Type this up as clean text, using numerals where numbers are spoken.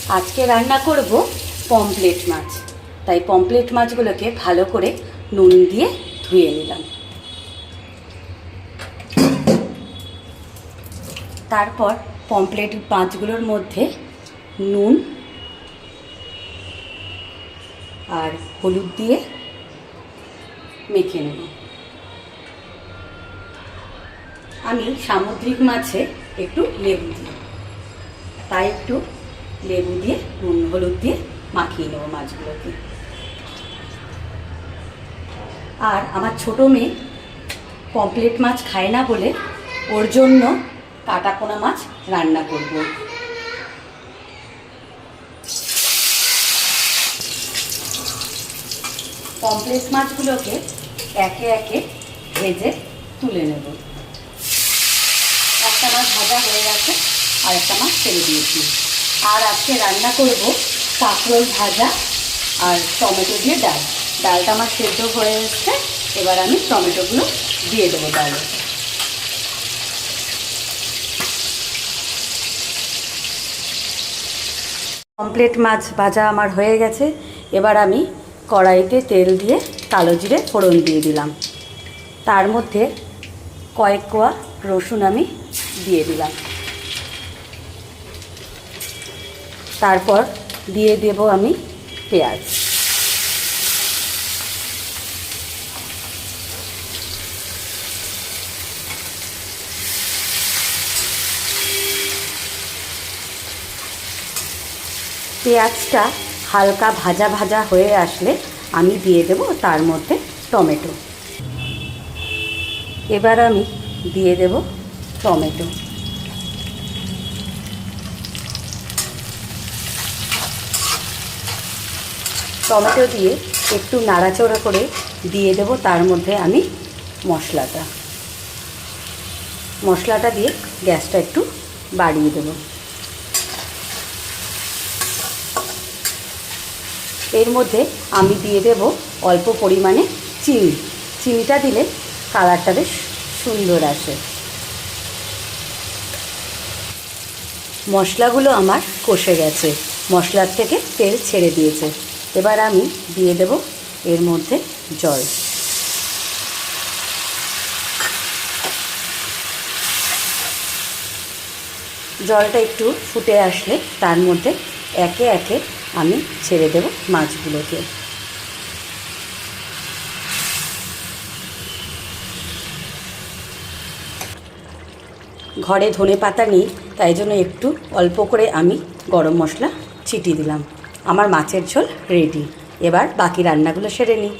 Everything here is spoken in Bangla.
আজকে রান্না করব পমফ্রেট মাছ। তাই পমফ্রেট মাছগুলোকে ভালো করে নুন দিয়ে ধুয়ে নিলাম। তারপর পমফ্রেট মাছগুলোর মধ্যে নুন আর হলুদ দিয়ে মেখে নেব। আমি সামুদ্রিক মাছে একটু লেবু দিই, তাই একটু লেবু দিয়ে নুন হলুদ দিয়ে মাখিয়ে নেব মাছগুলোকে। আর আমার ছোটো মেয়ে পমফ্রেট মাছ খায় না বলে ওর জন্য কাটাপোনা মাছ রান্না করব। পমফ্রেট মাছগুলোকে একে একে ভেজে তুলে নেব। একটা মাছ ভাজা হয়ে গেছে, আর একটা মাছ ছেড়ে দিয়েছি। আর আজকে রান্না করব কাঁকরোল ভাজা আর টমেটো দিয়ে ডাল। ডালটা আমার সেদ্ধ হয়ে এসছে, এবার আমি টমেটোগুলো দিয়ে দেবো ডালে। পমফ্রেট মাছ ভাজা আমার হয়ে গেছে। এবার আমি কড়াইতে তেল দিয়ে কালো জিরে ফোড়ন দিয়ে দিলাম। তার মধ্যে কয়েক কোয়া রসুন আমি দিয়ে দিলাম। তারপর দিয়ে দেব আমি পেঁয়াজ। পেঁয়াজটা হালকা ভাজা ভাজা হয়ে আসলে আমি দিয়ে দেব তার মধ্যে টমেটো। এবার আমি দিয়ে দেব টমেটো। টমেটো দিয়ে একটু নাড়াচাড়া করে দিয়ে দেব তার মধ্যে আমি মশলাটা দিয়ে গ্যাসটা একটু বাড়িয়ে দেব। এর মধ্যে আমি দিয়ে দেব অল্প পরিমাণে চিনি। চিনিটা দিলে কালারটা বেশ সুন্দর আসে। মশলাগুলো আমার কষে গেছে, মশলার থেকে তেল ছেড়ে দিয়েছে। এবার আমি দিয়ে দেব এর মধ্যে জল। জলটা একটু ফুটে আসলে তার মধ্যে একে একে আমি ছেড়ে দেব মাছগুলোকে। ঘরে ধনেপাতা নেই, তাই জন্য একটু অল্প করে আমি গরম মশলা ছিটিয়ে দিলাম। আমার মাছের ঝোল রেডি। এবার বাকি রান্নাগুলো সেরে নিই।